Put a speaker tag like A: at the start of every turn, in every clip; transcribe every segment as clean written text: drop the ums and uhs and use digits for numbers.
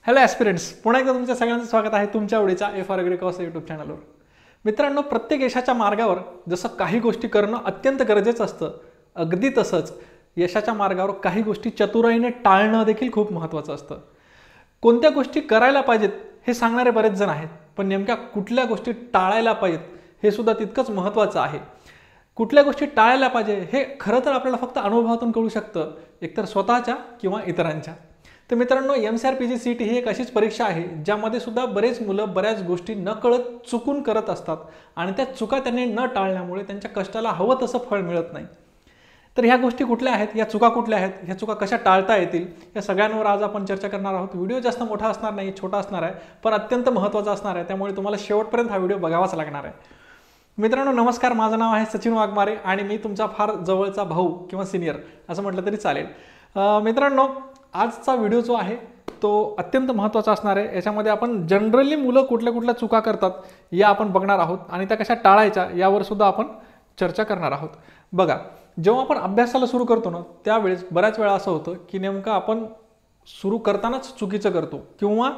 A: Hello aspirants, पुन्हा एकदा तुमच्या सगळ्यांचं स्वागत आहे तुमच्या आवडीच्या एफ आर ॲग्रिकॉस यूट्यूब चॅनलवर. मित्रांनो, प्रत्येक यशाच्या मार्गावर जसं काही गोष्टी करणं अत्यंत गरजेचं असतं, अगदी तसंच यशाच्या मार्गावर काही गोष्टी चतुराईने टाळणं देखील खूप महत्त्वाचं असतं. कोणत्या गोष्टी करायला पाहिजेत हे सांगणारे बरेच जण आहेत, पण नेमक्या कुठल्या गोष्टी टाळायला पाहिजेत हे सुद्धा तितकंच महत्त्वाचं आहे. कुठल्या गोष्टी टाळायला पाहिजे हे खरं तर आपल्याला फक्त अनुभवातून कळू शकतं, एकतर स्वतःच्या किंवा इतरांच्या. तर मित्रांनो, MCRPG CET ही एक अशीच परीक्षा आहे ज्यामध्ये सुद्धा बरेच मुलं बऱ्याच गोष्टी नकळत चुकून करत असतात आणि त्या चुका त्यांनी न टाळल्यामुळे त्यांच्या कष्टाला हवं तसं फळ मिळत नाही. तर ह्या गोष्टी कुठल्या आहेत, या चुका कुठल्या आहेत, ह्या चुका कशा टाळता येतील, या सगळ्यांवर आज आपण चर्चा करणार आहोत. व्हिडिओ जास्त मोठा असणार नाही, छोटा असणार आहे, पण अत्यंत महत्त्वाचा असणार आहे, त्यामुळे तुम्हाला शेवटपर्यंत हा व्हिडिओ बघावाच लागणार आहे. मित्रांनो नमस्कार, माझं नाव आहे सचिन वाघमारे आणि मी तुमचा फार जवळचा भाऊ किंवा सिनियर असं म्हटलं तरी चालेल. मित्रांनो, आजचा व्हिडिओ जो आहे तो अत्यंत महत्त्वाचा असणार आहे. याच्यामध्ये आपण जनरली मुलं कुठल्या चुका करतात या आपण बघणार आहोत आणि त्या कशा टाळायच्या यावर सुद्धा आपण चर्चा करणार आहोत. बघा, जेव्हा आपण अभ्यासाला सुरू करतो ना, त्यावेळेस बऱ्याच वेळा असं होतं की नेमकं आपण सुरू करतानाच चुकीचं करतो किंवा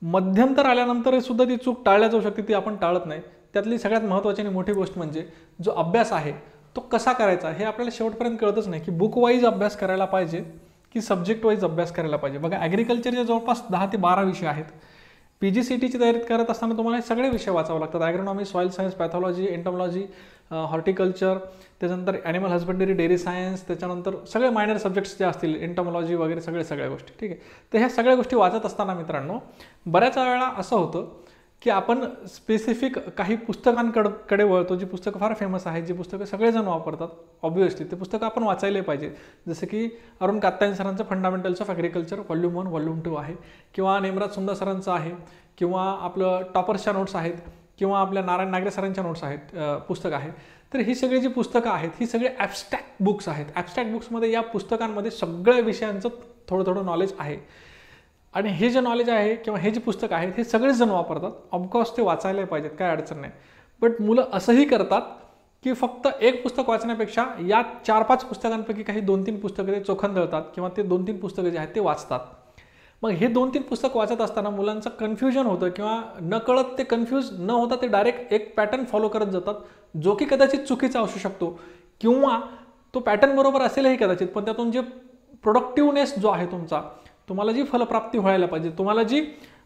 A: मध्यंतर आल्यानंतर सुद्धा ती चूक टाळल्या जाऊ शकते, ती आपण टाळत नाही. त्यातली सगळ्यात महत्त्वाची आणि मोठी गोष्ट म्हणजे जो अभ्यास आहे तो कसा करायचा हे आपल्याला शेवटपर्यंत कळतच नाही, की बुक वाईज अभ्यास करायला पाहिजे की सब्जेक्ट वाईज अभ्यास करायला पाहिजे. बघा, ॲग्रिकल्चरचे जवळपास 10 ते 12 विषय आहेत. PG CETची तयारी करत असताना तुम्हाला हे सगळे विषय वाचावे लागतात. Agronomy, soil science, pathology, entomology, horticulture, त्याच्यानंतर ॲनिमल हजबंडरी, डेअरी सायन्स, त्याच्यानंतर सगळे मायनर सब्जेक्ट्स जे असतील, एंटॉमॉलॉजी वगैरे सगळ्या गोष्टी. ठीक आहे. तर ह्या सगळ्या गोष्टी वाचत असताना मित्रांनो, बऱ्याच वेळा असं होतं की आपण स्पेसिफिक काही पुस्तकांकडे वळतो, जी पुस्तकं फार फेमस आहेत, जी पुस्तकं सगळेजण वापरतात. ऑब्व्हियसली ते पुस्तकं आपण वाचायला पाहिजे. जसं की अरुण कात्यायन सरांचं fundamentals of agriculture volume 1, volume 2 आहे, किंवा नेमराज सुंदर सरांचं आहे, किंवा आपलं टॉपर्सच्या नोट्स आहेत, किंवा आपल्या नारायण नागरे सरांच्या नोट्स आहेत, पुस्तक आहे. तर ही सगळी जी पुस्तकं आहेत ही सगळे ॲबस्ट्रॅक्ट बुक्स आहेत. ॲबस्ट्रॅक्ट बुक्समध्ये या पुस्तकांमध्ये सगळ्या विषयांचं थोडं नॉलेज आहे आणि हे जे नॉलेज आहे किंवा हे जे पुस्तक आहेत हे सगळेच जण वापरतात. ऑफकोर्स ते वाचायला पाहिजेत, काय अडचण नाही. बट मुलं असंही करतात की फक्त एक पुस्तक वाचण्यापेक्षा या 4-5 पुस्तकांपैकी काही 2-3 पुस्तकं ते चोखंदळतात किंवा ते 2-3 पुस्तकं जे आहेत ते वाचतात. मग हे 2-3 पुस्तक वाचत असताना मुलांचं कन्फ्युजन होतं किंवा नकळत ते कन्फ्यूज न होता ते डायरेक्ट एक पॅटर्न फॉलो करत जातात, जो की कदाचित चुकीचा असू शकतो किंवा तो पॅटर्न बरोबर असेलही कदाचित, पण त्यातून जे प्रोडक्टिव्हनेस जो आहे तुमचा, तुम्हाला जी फलप्राप्ती व्हायला पाहिजे, तुम्हाला जी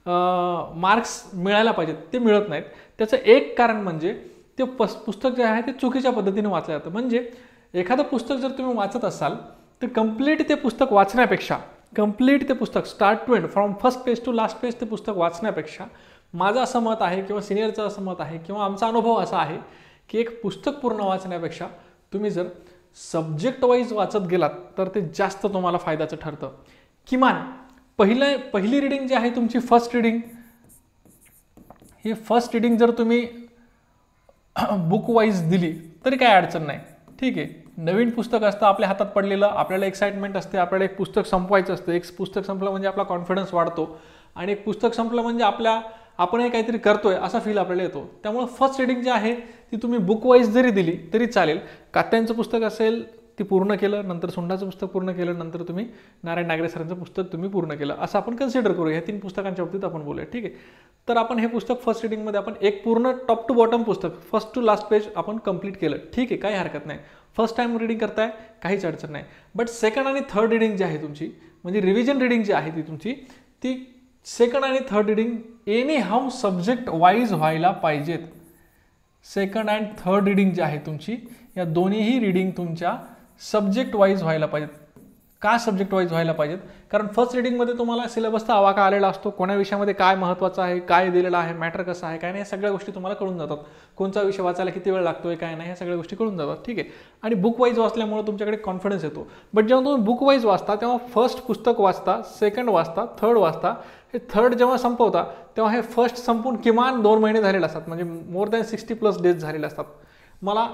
A: मार्क्स मिळायला पाहिजेत ते मिळत नाहीत. त्याचं एक कारण म्हणजे ते पुस्तक जे आहे ते चुकीच्या पद्धतीने वाचलं जातं. म्हणजे एखादं पुस्तक जर तुम्ही वाचत असाल तर कंप्लीट ते पुस्तक वाचण्यापेक्षा, कंप्लीट ते पुस्तक start to end, from first page to last page ते पुस्तक वाचण्यापेक्षा माझं असं मत आहे किंवा सिनियरचं असं मत आहे किंवा आमचा अनुभव असा आहे की एक पुस्तक पूर्ण वाचण्यापेक्षा तुम्ही जर सब्जेक्ट वाईज वाचत गेलात तर ते जास्त तुम्हाला फायद्याचं ठरतं. किमान पहिली रीडिंग जी आहे तुमची फर्स्ट रीडिंग, ही फर्स्ट रीडिंग जर तुम्ही बुक वाईज दिली तरी काय अडचण नाही. ठीक आहे, नवीन पुस्तक असतं आपल्या हातात पडलेलं, आपल्याला एक्साइटमेंट असते, आपल्याला एक पुस्तक संपवायचं असतं. एक पुस्तक संपलं म्हणजे आपला कॉन्फिडन्स वाढतो आणि एक पुस्तक संपलं म्हणजे आपणही काहीतरी करतोय असा फील आपल्याला येतो. त्यामुळे फर्स्ट रीडिंग जी आहे ती तुम्ही बुक वाईज जरी दिली तरी चालेल. कात्यांचं पुस्तक असेल ती पूर्ण केलं, नंतर सुंडाचं पुस्तक पूर्ण केलं, नंतर तुम्ही नारायण नागरे सरांचं पुस्तक तुम्ही पूर्ण केलं, असं आपण कन्सिडर करू. ह्या 3 पुस्तकांच्या बाबतीत आपण बोलूया. ठीक आहे. तर आपण हे पुस्तक फर्स्ट रीडिंगमध्ये आपण एक पूर्ण टॉप टू बॉटम पुस्तक, फर्स्ट टू लास्ट पेज आपण कंप्लीट केलं. ठीक आहे, काही हरकत नाही. फर्स्ट टाइम रीडिंग करताय, काहीच अडचण नाही. बट सेकंड आणि थर्ड रीडिंग जी आहे तुमची, म्हणजे रिव्हिजन रीडिंग जी आहे ती तुमची, ती सेकंड आणि third reading any how subject wise व्हायला पाहिजेत. सेकंड अँड थर्ड रीडिंग जी आहे तुमची, या दोन्हीही रीडिंग तुमच्या सब्जेक्ट वाईज व्हायला पाहिजेत. का सब्जेक्ट वाईज व्हायला पाहिजेत? कारण फर्स्ट रीडिंगमध्ये तुम्हाला सिलेबसचा आवाका आलेला असतो, कोण्या विषयामध्ये काय महत्त्वाचं आहे, काय दिलेलं आहे, मॅटर कसं आहे, काय नाही, या सगळ्या गोष्टी तुम्हाला कळून जातात. कोणता विषय वाचायला किती वेळ लागतोय, काय नाही, ह्या सगळ्या गोष्टी कळून जातात. ठीक आहे. आणि बुक वाईज वाचल्यामुळे तुमच्याकडे कॉन्फिडन्स येतो. बट जेव्हा तुम्ही बुक वाईज वाचता तेव्हा फर्स्ट पुस्तक वाचता, सेकंड वाचता, थर्ड वाचता, हे थर्ड जेव्हा संपवता तेव्हा हे फर्स्ट संपून किमान 2 महिने झालेले असतात, म्हणजे मोर दॅन 60+ डेज झालेले असतात. मला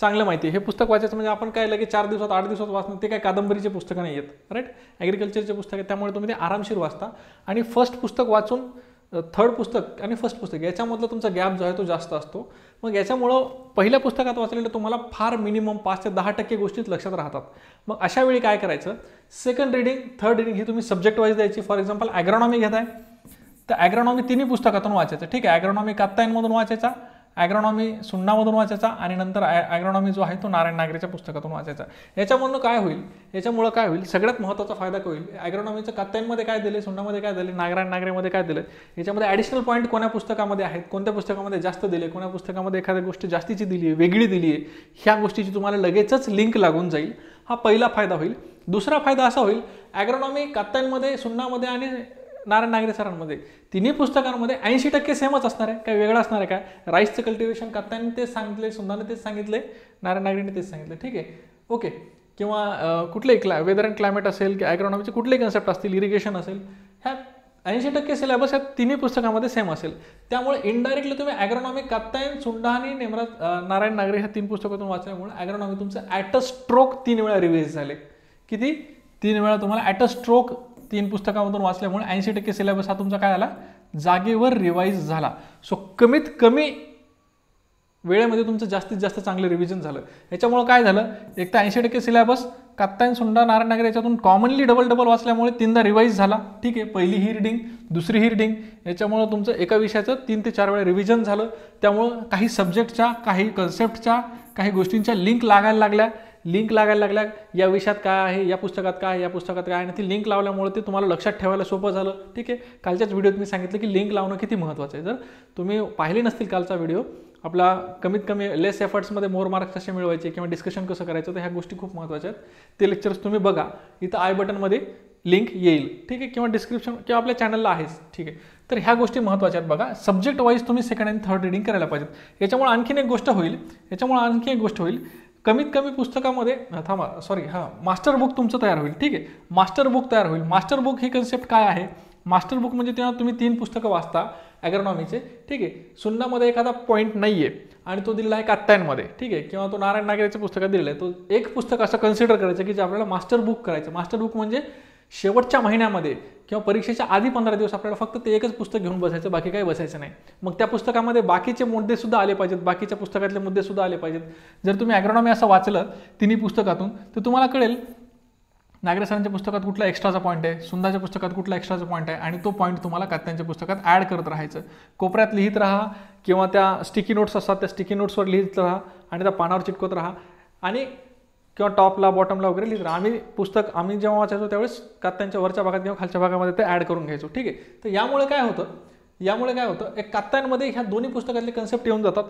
A: चांगलं माहिती आहे हे पुस्तक वाचायचं म्हणजे आपण काय लगेच 4 दिवसात 8 दिवसात वाचणं, ते काय कादंबरीचे पुस्तकं नाही आहेत, राईट. ॲग्रिकल्चरचे पुस्तक आहे, त्यामुळे तुम्ही ते आरामशीर वाचता आणि फर्स्ट पुस्तक वाचून थर्ड पुस्तक आणि फर्स्ट पुस्तक याच्यामधला तुमचा गॅप जो आहे तो जास्त असतो. मग याच्यामुळं पहिल्या पुस्तकात वाचलेलं तुम्हाला फार मिनिमम 5 ते 10% गोष्टीच लक्षात राहतात. मग अशा वेळी काय करायचं, सेकंड रिडिंग थर्ड रिडिंग ही तुम्ही सब्जेक्ट वाईज द्यायची. फॉर एक्झाम्पल ॲग्रॉनॉमी घेताय तर ॲग्रॉनॉमी तिन्ही पुस्तकातून वाचायचं. ठीक आहे, ॲग्रॉनॉमी कात्यायनमधून वाचायचा, ॲग्रॉनॉमी सुन्नामधून वाचायचा आणि नंतर ॲग्रॉनॉमी जो आहे तो नारायण नागरेच्या पुस्तकातून वाचायचा. याच्यामुळं काय होईल, सगळ्यात महत्त्वाचा फायदा काय होईल, ॲग्रॉनॉमीचं कात्यायनमध्ये काय दिले, सुन्नामध्ये काय दिले, नारायण नागरेमध्ये काय दिलं, याच्यामध्ये ॲडिशनल पॉईंट कोण्या पुस्तकामध्ये आहेत, कोणत्या पुस्तकामध्ये जास्त दिले, कोण्या पुस्तकामध्ये एखाद्या गोष्ट जास्तीची दिली आहे, वेगळी दिली आहे, ह्या गोष्टीची तुम्हाला लगेचच लिंक लागून जाईल. हा पहिला फायदा होईल. दुसरा फायदा असा होईल, ॲग्रॉनॉमी कात्यायनमध्ये, सुन्नामध्ये आणि नारायण नागरे सरांमध्ये तिन्ही पुस्तकांमध्ये 80% सेमच असणार आहे. काय वेगळं असणार आहे काय, राईसचं कल्टिवेशन कात्यायन तेच सांगितले, सुन्नाने तेच सांगितले, नारायण नागरेने तेच सांगितले. ठीक आहे, ओके. किंवा कुठलेही वेदर अँड क्लायमेट असेल की ॲग्रॉनॉमीचे कुठलेही कन्सेप्ट असतील, इरिगेशन असेल, ह्या 80% सिलेबस या तिन्ही पुस्तकामध्ये सेम असेल. त्यामुळे इनडायरेक्टली तुम्ही ॲग्रॉनॉमी कात्यायन, सुंडा आणि नारायण नागरे ह्या 3 पुस्तकातून वाचल्यामुळे ॲग्रॉनॉमी तुमचं ॲट अ स्ट्रोक 3 वेळा रिवाइज झाले. किती? 3 वेळा तुम्हाला ॲट अ स्ट्रोक 3 पुस्तकामधून वाचल्यामुळे 80% सिलेबस हा तुमचा काय झाला, जागेवर रिवाइज झाला. सो कमीत कमी वेळेमध्ये तुमचं जास्तीत जास्त चांगलं रिव्हिजन झालं. याच्यामुळे काय झालं, एक तर 80% सिलेबस कात्यायन, सुंडा, नारायण नागरे याच्यातून कॉमनली डबल वाचल्यामुळे 3दा रिवाइज झाला. ठीक आहे, पहिली ही रिडिंग, दुसरी ही रिडिंग, याच्यामुळं तुमचं एका विषयाचं 3 ते 4 वेळा रिव्हिजन झालं. त्यामुळं काही सब्जेक्टच्या, काही कन्सेप्टच्या, काही गोष्टींच्या लिंक लागायला लागल्या. या विषयात काय आहे, या पुस्तकात काय आहे, या पुस्तकात काय आहे, आणि ती लिंक लावल्यामुळे ते तुम्हाला लक्षात ठेवायला सोपं झालं. ठीक आहे, कालच्याच व्हिडिओत मी सांगितलं की लिंक लावणं किती महत्त्वाचं आहे. जर तुम्ही पाहिले नसतील कालचा व्हिडिओ आपला, कमीत कमी लेस एफर्ट्समध्ये मोर मार्क्स कसे मिळवायचे किंवा डिस्कशन कसं करायचं, तर ह्या गोष्टी खूप महत्त्वाच्या आहेत. ते लेक्चर्स तुम्ही बघा, इथं आय बटनमध्ये लिंक येईल. ठीक आहे, किंवा डिस्क्रिप्शन किंवा आपल्या चॅनलला आहेच. ठीक आहे, तर ह्या गोष्टी महत्त्वाच्या आहेत. बघा, सब्जेक्ट वाईज तुम्ही सेकंड आणि थर्ड रिडिंग करायला पाहिजेत. याच्यामुळे आणखीन एक गोष्ट होईल, कमीत कमी पुस्तकामध्ये मास्टर बुक तुमचं तयार होईल. ठीक आहे, मास्टर बुक ही कन्सेप्ट काय आहे, मास्टर बुक म्हणजे तेव्हा तुम्ही 3 पुस्तकं वाचता ॲग्रॉनॉमीचे. ठीक आहे, सुन्नामध्ये एखादा पॉईंट नाही आहे आणि तो दिलेला आहे कात्यायनमध्ये. ठीक आहे, किंवा तो नारायण नागरेच्या पुस्तकात दिलेला आहे, तो एक पुस्तक असं कन्सिडर करायचं की जे आपल्याला मास्टर बुक करायचं. मास्टर बुक म्हणजे शेवटच्या महिन्यामध्ये किंवा परीक्षेच्या आधी 15 दिवस आपल्याला फक्त ते एकच पुस्तक घेऊन बसायचं, बाकी काही बसायचं नाही. मग त्या पुस्तकामध्ये बाकीचे मुद्दे सुद्धा आले पाहिजेत, बाकीच्या पुस्तकातले मुद्दे सुद्धा आले पाहिजेत. जर तुम्ही ॲग्रॉनॉमी असं वाचलं तिन्ही पुस्तकातून तर तुम्हाला कळेल नागरे सरांच्या पुस्तकात कुठला एक्स्ट्राचा पॉईंट आहे, सुंदाच्या पुस्तकात कुठला एक्स्ट्राचा पॉईंट आहे, आणि तो पॉईंट तुम्हाला कात्यांच्या पुस्तकात ॲड करत राहायचं. कोपऱ्यात लिहित राहा किंवा त्या स्टिकी नोट्स असतात त्या स्टिकी नोट्सवर लिहित राहा आणि त्या पानावर चिटकवत राहा, आणि किंवा टॉपला बॉटमला वगैरे लिहित राहा. आम्ही जेव्हा वाचायचो त्यावेळेस कात्यांच्या वरच्या भागात किंवा खालच्या भागामध्ये ते ॲड करून घ्यायचो. ठीक आहे, तर यामुळे काय होतं, एक कात्यांमध्ये ह्या दोन्ही पुस्तकातले कन्सेप्ट येऊन जातात.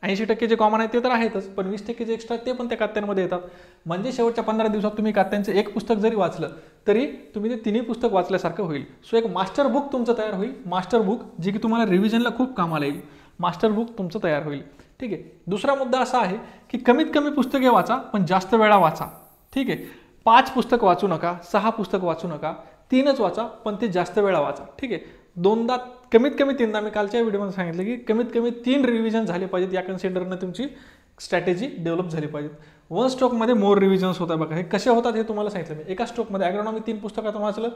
A: 80% जे कॉमन आहे ते तर आहेतच, पण 20% जे एक्स्ट्रा ते पण त्या कात्यांमध्ये येतात. म्हणजे शेवटच्या 15 दिवसात तुम्ही कात्यांचं एक पुस्तक जरी वाचलं तरी तुम्ही ते तिन्ही पुस्तक वाचल्यासारखं होईल. सो एक मास्टर बुक तुमचं तयार होईल, मास्टर बुक जी की तुम्हाला रिव्हिजनला खूप कामाला येईल. मास्टर बुक तुमचं तयार होईल. ठीक आहे, दुसरा मुद्दा असा आहे की कमीत कमी पुस्तके वाचा, पण जास्त वेळा वाचा. ठीक आहे, 5 पुस्तक वाचू नका, 6 पुस्तक वाचू नका, 3च वाचा, पण ते जास्त वेळा वाचा. ठीक आहे, 2दा कमीत कमी 3दा, मी कालच्या व्हिडिओमध्ये सांगितलं की कमीत कमी 3 रिव्हिजन झाले पाहिजेत. या कन्सिडरनं तुमची स्ट्रॅटेजी डेव्हलप झाली पाहिजे. 1 स्ट्रोकमध्ये मोर रिव्हिजन्स होतात. बघा, हे कसे होतात हे तुम्हाला सांगितलं मी. एका स्ट्रोकमध्ये ॲग्रॉनॉमी 3 पुस्तकातून वाचलं,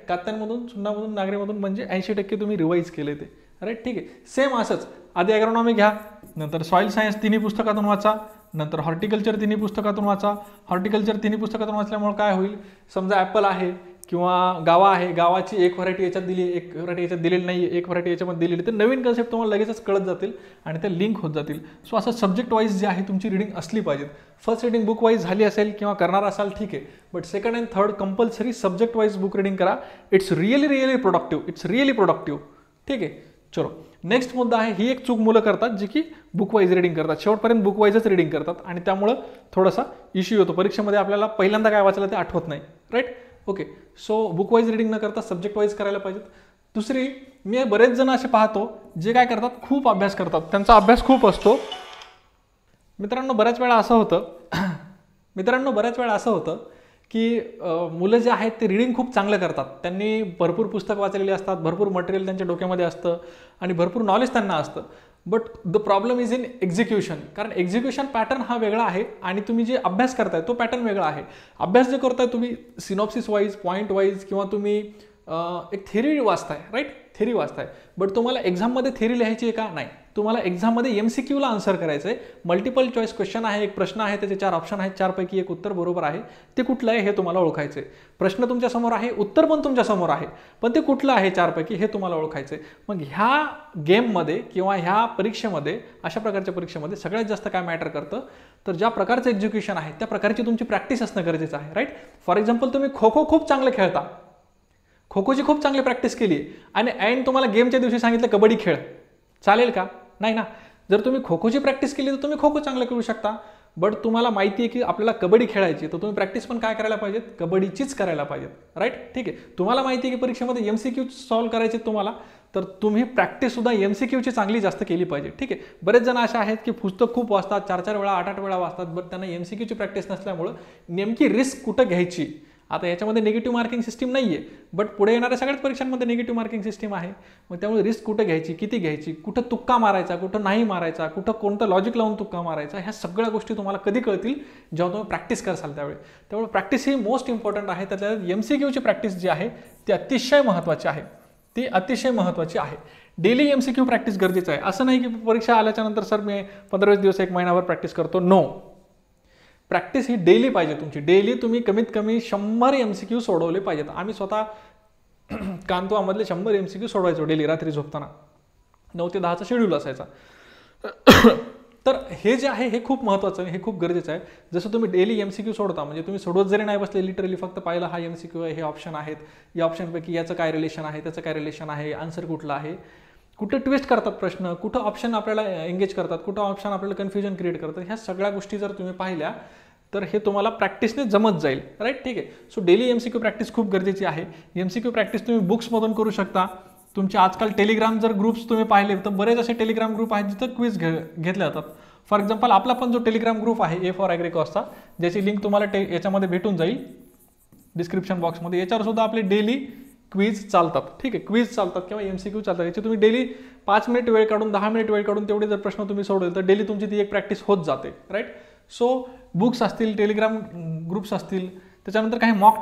A: कात्यांमधून, सुन्नामधून, नागरेमधून, म्हणजे 80% तुम्ही रिवाईज केले ते. राईट, ठीक आहे. सेम असंच आधी ॲग्रॉनॉमी घ्या, नंतर सॉईल सायन्स तिन्ही पुस्तकातून वाचा, नंतर हॉर्टिकल्चर तिन्ही पुस्तकातून वाचा. हॉर्टिकल्चर तिन्ही पुस्तकातून वाचल्यामुळे काय होईल, समजा ॲपल आहे किंवा गावा आहे, गावाची एक व्हरायटी याच्यात दिली, एक व्हरायटी याच्यात दिलेली नाही, एक व्हरायटी याच्यामध्ये दिलेली, तर नवीन कन्सेप्ट तुम्हाला लगेचच कळत जातील आणि ते लिंक होत जातील. सो असं सब्जेक्ट वाईज जे आहे तुमची रिडिंग असली पाहिजे. फर्स्ट रिडिंग बुक वाईज झाली असेल किंवा करणार असाल ठीक आहे, but second and third compulsory subject wise book reading करा. It's really productive. ठीक आहे, चलो नेक्स्ट मुद्दा आहे. ही एक चूक मुलं करतात जी की बुक वाईज रिडिंग करतात, शेवटपर्यंत बुक वाईजच रिडिंग करतात आणि त्यामुळं थोडासा इश्यू होतो. परीक्षेमध्ये आपल्याला पहिल्यांदा काय वाचलं ते आठवत नाही. Right, okay. So book wise reading न करता सब्जेक्ट वाईज करायला पाहिजेत. दुसरी, मी बरेच जण असे पाहतो जे काय करतात, खूप अभ्यास करतात, त्यांचा अभ्यास खूप असतो. मित्रांनो बऱ्याच वेळा असं होतं की मुलं जे आहेत ते रिडिंग खूप चांगलं करतात, त्यांनी भरपूर पुस्तक वाचलेली असतात, भरपूर मटेरियल त्यांच्या डोक्यामध्ये असतं आणि भरपूर नॉलेज त्यांना असतं. But the problem is in execution. कारण एक्झिक्युशन पॅटर्न हा वेगळा आहे आणि तुम्ही जे अभ्यास करताय तो पॅटर्न वेगळा आहे. अभ्यास जे करताय तुम्ही सिनॉप्सिस वाईज, पॉईंट वाईज किंवा तुम्ही एक थेरी वाचताय, राईट, थेरी वाचताय, बट तुम्हाला एक्झाममध्ये थेरी लिहायची आहे का? नाही, तुम्हाला एक्झाममध्ये MCQ ला आन्सर करायचं आहे. मल्टिपल चॉईस क्वेश्चन आहे, एक प्रश्न आहे, त्याचे 4 ऑप्शन आहेत, 4 पैकी एक उत्तर बरोबर आहे, ते कुठलं आहे हे तुम्हाला ओळखायचं आहे. प्रश्न तुमच्या समोर आहे, उत्तर पण तुमच्या समोर आहे, पण ते कुठलं आहे 4 पैकी हे तुम्हाला ओळखायचं आहे. मग ह्या गेममध्ये किंवा ह्या परीक्षेमध्ये, अशा प्रकारच्या परीक्षेमध्ये सगळ्यात जास्त काय मॅटर करतं, तर ज्या प्रकारचं एज्युकेशन आहे त्या प्रकारची तुमची प्रॅक्टिस असणं गरजेचं आहे, राईट. फॉर एक्झाम्पल, तुम्ही खो खो खूप चांगलं खेळता, खो खोची खूप चांगली प्रॅक्टिस केली आणि ऐन तुम्हाला गेमच्या दिवशी सांगितलं कबड्डी खेळ, चालेल का? नाही ना. जर तुम्ही खो खोची प्रॅक्टिस केली तर तुम्ही खो खो चांगलं खेळू शकता, बट तुम्हाला माहिती आहे की आपल्याला कबड्डी खेळायची, तर तुम्ही प्रॅक्टिस पण काय करायला पाहिजेत? कबड्डीचीच करायला पाहिजेत, राईट. ठीक आहे, तुम्हाला माहिती आहे की परीक्षेमध्ये MCQ सॉल्व्ह करायचे तुम्हाला, तर तुम्ही प्रॅक्टिस सुद्धा MCQची चांगली जास्त केली पाहिजे. ठीक आहे, बरेच जण असे आहेत की पुस्तक खूप वाचतात, 4-4 वेळा 8-8 वेळा वाचतात, बट त्यांना MCQची प्रॅक्टिस नसल्यामुळं नेमकी रिस्क कुठं घ्यायची. आता याच्यामध्ये निगेटिव्ह मार्किंग सिस्टीम नाही आहे, बट पुढे येणाऱ्या सगळ्याच परीक्षांमध्ये निगेटिव्ह मार्किंग सिस्टीम आहे. मग त्यामुळे रिस्क कुठं घ्यायची, किती घ्यायची, कुठं तुक्का मारायचा, कुठं नाही मारायचा, कुठं कोणतं लॉजिक लावून तुक्का मारायचा, ह्या सगळ्या गोष्टी तुम्हाला कधी कळतील? जेव्हा तुम्ही प्रॅक्टिस कराल त्यावेळी. त्यामुळे प्रॅक्टिस ही मोस्ट इम्पॉर्टंट आहे. त्यातल्या MCQची प्रॅक्टिस जी आहे ती अतिशय महत्त्वाची आहे, ती अतिशय महत्त्वाची आहे. डेली MCQ प्रॅक्टिस गरजेचं आहे. असं नाही की परीक्षा आल्याच्या नंतर सर मी 15-20 दिवस 1 महिनाभर प्रॅक्टिस करतो. नो, प्रॅक्टिस ही डेली पाहिजे तुमची. डेली तुम्ही कमीत कमी 100 MCQ सोडवले पाहिजेत. आम्ही स्वतः कांतवामधले 100 MCQ सोडवायचो डेली रात्री झोपताना. 9 ते 10चा शेड्यूल असायचा. तर हे जे आहे हे खूप महत्त्वाचं आहे, हे खूप गरजेचं आहे. जसं तुम्ही डेली MCQ सोडता, म्हणजे तुम्ही सोडवत जरी नाही बसले, लिटरली फक्त पाहिलं हा MCQ आहे, हे ऑप्शन आहेत, या ऑप्शनपैकी याचं काय रिलेशन आहे, त्याचं काय रिलेशन आहे, आन्सर कुठला आहे, कुठं ट्विस्ट करतात प्रश्न, कुठं ऑप्शन आपल्याला एंगेज करतात, कुठं ऑप्शन आपल्याला कन्फ्युजन क्रिएट करतात, ह्या सगळ्या गोष्टी जर तुम्ही पाहिल्या तर हे तुम्हाला प्रॅक्टिसने जमत जाईल, राईट. ठीक आहे, सो डेली MCQ प्रॅक्टिस खूप गरजेची आहे. MCQ प्रॅक्टिस तुम्ही बुक्समधून करू शकता. तुमचे आजकाल टेलिग्राम जर ग्रुप्स तुम्ही पाहिले तर बरेच असे टेलिग्राम ग्रुप आहेत जिथं क्विज घेतले जातात. फॉर एक्झाम्पल, आपला पण जो टेलिग्राम ग्रुप आहे A for Agri Course चा, ज्याची लिंक तुम्हाला याच्यामध्ये भेटून जाईल डिस्क्रिप्शन बॉक्समध्ये, याच्यावर सुद्धा आपले डेली क्विज चालतात. ठीक आहे, क्विज चालतात किंवा MCQ चालतात. याची तुम्ही डेली 5 मिनिट वेळ काढून, 10 मिनिट वेळ काढून तेवढे जर प्रश्न तुम्ही सोडवले तर डेली तुमची ती एक प्रॅक्टिस होत जाते, राईट. सो बुक्स असतील, टेलिग्राम ग्रुप्स असतील, त्याच्यानंतर काही मॉक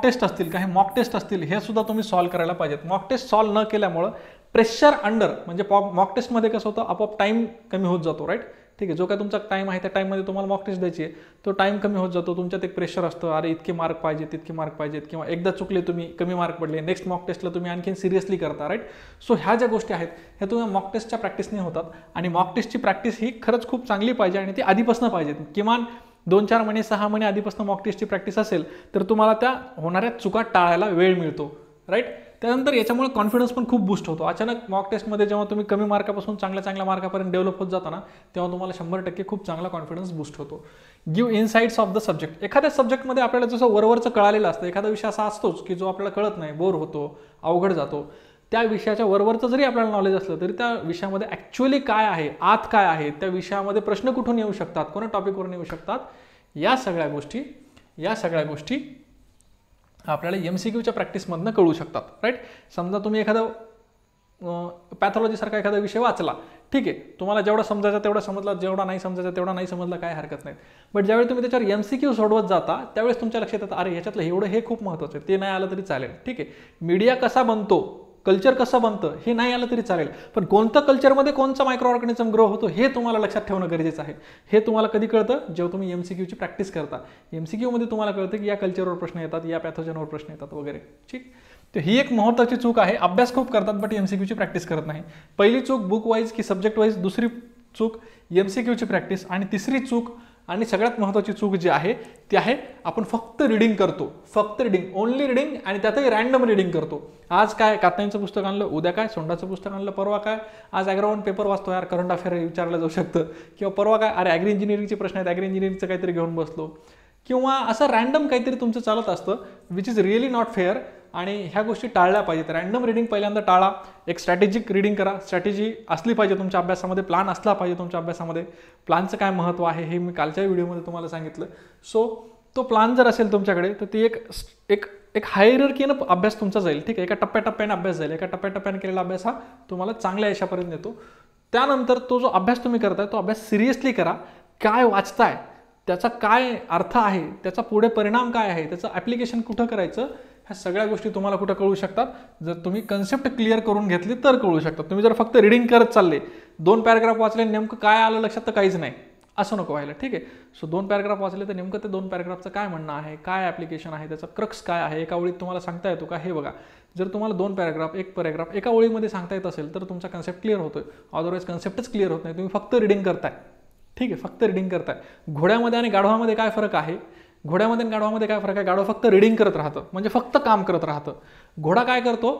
A: टेस्ट असतील, हे सुद्धा तुम्ही सॉल्व्ह करायला पाहिजेत. मॉक टेस्ट सॉल्व्ह न केल्यामुळं प्रेशर अंडर, म्हणजे मॉक टेस्टमध्ये कसं होतं, आपोआप टाईम कमी होत जातो, राईट. ठीक आहे, जो काय तुमचा टाईम आहे त्या टाईममध्ये तुम्हाला मॉक टेस्ट द्यायची आहे, तो टाईम कमी होत जातो. तुमच्यात एक प्रेशर असतं, अरे इतके मार्क पाहिजेत, तितके मार्क पाहिजेत, किंवा एकदा चुकले तुम्ही, कमी मार्क पडले, नेक्स्ट मॉक टेस्टला तुम्ही आणखीन सिरियसली करता, राईट. सो ह्या ज्या गोष्टी आहेत ह्या तुम्ही मॉक टेस्टच्या प्रॅक्टिसने होतात. आणि मॉक टेस्टची प्रॅक्टिस ही खरंच खूप चांगली पाहिजे आणि ती आधीपासून पाहिजे. किमान 2-4 महिने, 6 महिने आधीपासून मॉक टेस्टची प्रॅक्टिस असेल तर तुम्हाला त्या होणाऱ्या चुका टाळायला वेळ मिळतो, राईट. त्यानंतर याच्यामुळे कॉन्फिडन्स पण खूप बूस्ट होतो. अचानक मॉक टेस्टमध्ये जेव्हा तुम्ही कमी मार्कापासून चांगल्या मार्कापर्यंत डेव्हलप होत जाता ना, तेव्हा तुम्हाला 100% खूप चांगला कॉन्फिडन्स बूस्ट होतो. Give insights of the subject. एखाद्या सब्जेक्टमध्ये आपल्याला जसं वरवरचं कळालेलं असतं, एखादा विषय असा असतोच की जो आपल्याला कळत नाही, बोर होतो, अवघड जातो. त्या विषयाच्या वरवरचं जरी आपल्याला नॉलेज असलं तरी त्या विषयामध्ये ॲक्च्युअली काय आहे, आत काय आहे, त्या विषयामध्ये प्रश्न कुठून येऊ शकतात, कोणत्या टॉपिकवरून येऊ शकतात, या सगळ्या गोष्टी आपल्याला MCQच्या प्रॅक्टिसमधनं कळू शकतात, राईट. समजा तुम्ही एखादा पॅथॉलॉजीसारखा एखादा विषय वाचला, ठीक आहे, तुम्हाला जेवढा समजायचा तेवढा समजला, जेवढा नाही समजायचा तेवढा नाही समजला, काय हरकत नाही. बट ज्यावेळी तुम्ही त्याच्यावर MCQ सोडवत जाता त्यावेळेस तुमच्या लक्षात येतं, अरे ह्याच्यातलं एवढं हे खूप महत्त्वाचं आहे, ते नाही आलं तरी चालेल. ठीक आहे, मीडिया कसा बनतो, कल्चर कसं बनतं हे नाही आलं तरी चालेल, पण कोणतं कल्चरमध्ये कोणचा मायक्रो ऑर्गॅनिझम ग्रो होतो हे तुम्हाला लक्षात ठेवणं गरजेचं आहे. हे तुम्हाला कधी कळतं, जेव्हा तुम्ही MCQची प्रॅक्टिस करता. MCQमध्ये तुम्हाला कळतं की या कल्चरवर प्रश्न येतात, या पॅथोजनवर प्रश्न येतात वगैरे. ठीक, तर ही एक महत्त्वाची चूक आहे. अभ्यास खूप करतात बट MCQची प्रॅक्टिस करत नाही. पहिली चूक बुक वाईज की सब्जेक्ट वाईज, दुसरी चूक MCQची प्रॅक्टिस, आणि तिसरी चूक आणि सगळ्यात महत्त्वाची चूक जी आहे ती आहे आपण फक्त रिडिंग करतो, फक्त रिडिंग, ओनली रिडिंग, आणि त्यातही रँडम रिडिंग करतो. आज काय कात्यांचं पुस्तक आणलं, उद्या काय सोंडाचं पुस्तक आणलं, परवा काय आज ॲग्रोवन पेपर वाचतो, यार करंट अफेअर विचारलं जाऊ शकतं, किंवा परवा काय अरे ॲग्री इंजिनिअरिंगचे प्रश्न आहेत, ॲग्री इंजिनिअरिंगचं काहीतरी घेऊन बसलो, किंवा असं रँडम काहीतरी तुमचं चालत असतं, which is really not fair. आणि ह्या गोष्टी टाळल्या पाहिजेत. रँडम रिडिंग पहिल्यांदा टाळा, एक स्ट्रॅटेजिक रिडिंग करा. स्ट्रॅटेजी असली पाहिजे तुमच्या अभ्यासामध्ये, प्लॅन असला पाहिजे तुमच्या अभ्यासामध्ये. प्लॅनचं काय महत्त्व आहे हे मी कालच्या व्हिडिओमध्ये तुम्हाला सांगितलं. सो तो प्लॅन जर असेल तुमच्याकडे तर ती एक हायरार्कीनं अभ्यास तुमचा जाईल, ठीक आहे, एका टप्प्याटप्प्याने अभ्यास जाईल. एका टप्प्याटप्प्याने केलेला अभ्यास हा तुम्हाला चांगल्या यशापर्यंत येतो. त्यानंतर तो जो अभ्यास तुम्ही करताय तो अभ्यास सिरियसली करा. काय वाचताय, त्याचा काय अर्थ आहे, त्याचा पुढे परिणाम काय आहे, त्याचं ॲप्लिकेशन कुठं करायचं, ह्या सगळ्या गोष्टी तुम्हाला कुठं कळू शकतात, जर तुम्ही कन्सेप्ट क्लिअर करून घेतली तर कळू शकतात. तुम्ही जर फक्त रीडिंग करत चालले, 2 पॅराग्राफ वाचले, नेमकं काय आलं लक्षात तर काहीच नाही, असं नको व्हायला. ठीक आहे. सो 2 पॅराग्राफ वाचले तर नेमकं ते 2 पॅराग्राफचं काय म्हणणं आहे, काय ॲप्लिकेशन आहे, त्याचा क्रक्स काय आहे, एका ओळीत तुम्हाला सांगता येतो का, हे बघा. जर तुम्हाला 2 पॅराग्राफ 1 पॅराग्राफ एका ओळीमध्ये सांगता येत असेल तर तुमचा कन्सेप्ट क्लिअर होतोय. अदरवाईज कन्सेप्टच क्लिअर होत नाही, तुम्ही फक्त रीडिंग करताय. ठीक आहे, फक्त रीडिंग करताय. घोड्यामध्ये आणि गाढवामध्ये काय फरक आहे? घोड्यामध्ये आणि गाढवामध्ये काय फरक आहे? गाढव फक्त रीडिंग करत राहतं, म्हणजे फक्त काम करत राहतं. घोडा काय करतो?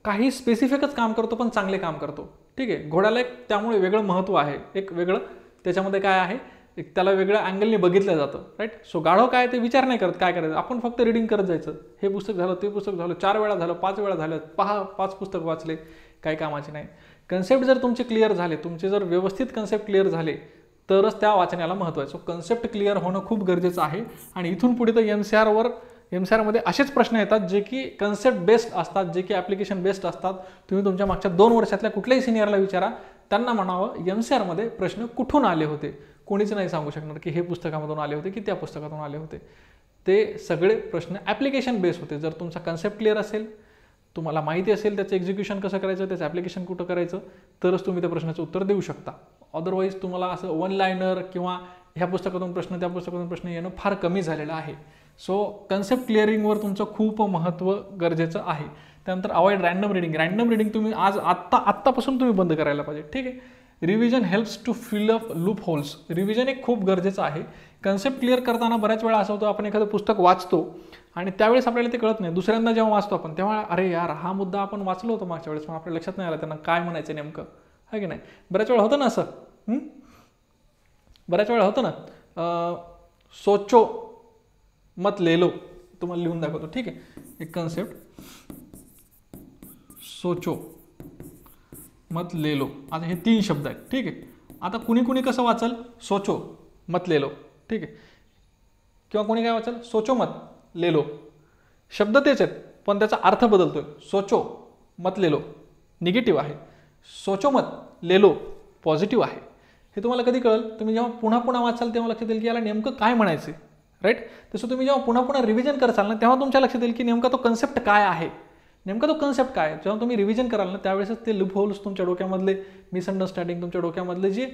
A: काही स्पेसिफिकच काम करतो, पण चांगले काम करतो. ठीक आहे. घोड्याला एक त्यामुळे वेगळं महत्त्व आहे, एक वेगळं त्याच्यामध्ये काय आहे, एक त्याला वेगळ्या अँगलने बघितलं जातं. राईट. सो गाढव काय ते विचार नाही करत काय करायचं, आपण फक्त रीडिंग करत जायचं. हे पुस्तक झालं, ते पुस्तक झालं, 4 वेळा झालं, 5 वेळा झालं, 5 पुस्तक वाचले, काही कामाचे नाही. कन्सेप्ट जर तुमचे क्लिअर झाले, तुमचे जर व्यवस्थित कन्सेप्ट क्लिअर झाले तरच त्या वाचण्याला महत्त्व आहे. सो कन्सेप्ट क्लिअर होणं खूप गरजेचं आहे. आणि इथून पुढे तर एमसीआरमध्ये असेच प्रश्न येतात जे की कन्सेप्ट बेस्ड असतात, जे की ॲप्लिकेशन बेस्ड असतात. तुम्ही तुमच्या मागच्या 2 वर्षातल्या कुठल्याही सिनियरला विचारा, त्यांना म्हणावं एमसीआरमध्ये प्रश्न कुठून आले होते. कोणीच नाही सांगू शकणार की हे पुस्तकामधून आले होते की त्या पुस्तकातून आले होते. ते सगळे प्रश्न ॲप्लिकेशन बेस्ड होते. जर तुमचा कन्सेप्ट क्लिअर असेल, तुम्हाला माहिती असेल त्याचं एक्झिक्युशन कसं करायचं, त्याचं ॲप्लिकेशन कुठं करायचं, तरच तुम्ही त्या प्रश्नाचं उत्तर देऊ शकता. अदरवाईज तुम्हाला असं 1 लायनर किंवा ह्या पुस्तकातून प्रश्न त्या पुस्तकातून प्रश्न येणं फार कमी झालेलं आहे. सो कन्सेप्ट क्लिअरिंगवर तुमचं खूप महत्त्व गरजेचं आहे. त्यानंतर avoid random reading. Random reading तुम्ही आत्तापासून तुम्ही बंद करायला पाहिजे. ठीक आहे. Revision helps to fill up loopholes. Revision एक खूप गरजेचं आहे. कन्सेप्ट क्लिअर करताना बऱ्याच वेळा असं होतं, आपण एखादं पुस्तक वाचतो आणि त्यावेळेस आपल्याला ते कळत नाही. दुसऱ्यांदा जेव्हा वाचतो आपण तेव्हा अरे यार हा मुद्दा आपण वाचलो होतो मागच्या वेळेस, पण आपल्या लक्षात नाही आला त्यांना काय म्हणायचं नेमकं, आहे की नाही. बऱ्याच वेळा होतं ना असं, बऱ्याच वेळा होतं ना. सोचो मत ले लो, तुम्हाला लिहून दाखवतो. ठीक आहे. एक कन्सेप्ट, सोचो मत ले लो. आता हे 3 शब्द आहेत. ठीक आहे. आता कुणी कसं वाचल, सोचो मत ले लो. ठीक आहे. किंवा कोणी काय वाचल, सोचो मत ले लो. शब्द तेच आहेत पण त्याचा अर्थ बदलतोय. सोचो मत ले लो निगेटिव्ह आहे, सोचो मत ले लो पॉझिटिव्ह आहे. हे तुम्हाला कधी कळेल, तुम्ही जेव्हा पुन्हा पुन्हा वाचाल तेव्हा लक्षात येईल की याला नेमकं काय म्हणायचं. राईट. तसं तुम्ही जेव्हा पुन्हा पुन्हा रिव्हिजन करसाल ना तेव्हा तुमच्या लक्षात येईल की नेमका तो कन्सेप्ट काय आहे, नेमका तो कन्सेप्ट काय. जेव्हा तुम्ही रिव्हिजन कराल ना त्यावेळेसच ते लूप होल्स तुमच्या डोक्यामधले मिसअंडरस्टँडिंग, तुमच्या डोक्यामधले जी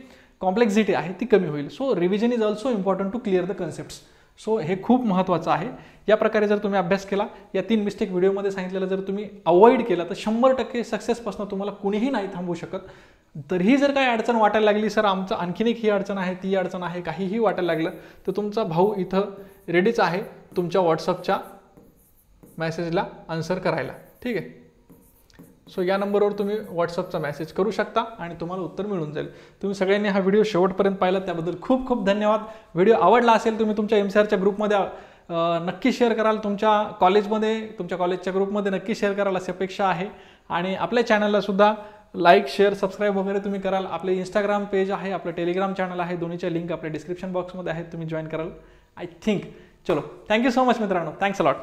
A: कॉम्प्लेक्सिटी आहे ती कमी होईल. So revision is also important to clear the concepts. So हे खूप महत्त्वाचं आहे. या प्रकारे जर तुम्ही अभ्यास केला, या 3 मिस्टेक व्हिडिओमध्ये सांगितलेलं जर तुम्ही अवॉइड केला तर 100% सक्सेसपासून तुम्हाला कुणीही नाही थांबवू शकत. तरीही जर काही अडचण वाटायला लागली, सर आमचं आणखीन एक ही अडचण आहे, ती अडचण आहे, काहीही वाटायला लागलं तर तुमचा भाऊ इथं रेडीच आहे तुमच्या व्हॉट्सअपच्या मेसेजला आन्सर करायला. ठीक आहे. सो या नंबरवर तुम्ही व्हॉट्सअपचा मेसेज करू शकता आणि तुम्हाला उत्तर मिळून जाईल. तुम्ही सगळ्यांनी हा व्हिडिओ शेवटपर्यंत पाहिला त्याबद्दल खूप खूप धन्यवाद. व्हिडिओ आवडला असेल तुम्ही तुमच्या एमसीआरच्या ग्रुपमध्ये नक्की शेअर कराल, तुमच्या कॉलेजमध्ये, तुमच्या कॉलेजच्या ग्रुपमध्ये नक्की शेअर कराल अशी अपेक्षा आहे. आणि आपल्या चॅनलला सुद्धा लाईक, शेअर, सबस्क्राईब वगैरे तुम्ही कराल. आपले इंस्टाग्राम पेज आहे, आपलं टेलिग्राम चॅनल आहे, दोन्हीच्या लिंक आपल्या डिस्क्रिप्शन बॉक्समध्ये आहेत, तुम्ही जॉईन कराल आय थिंक. चलो, थँक्यू सो मच मित्रांनो. Thanks a lot.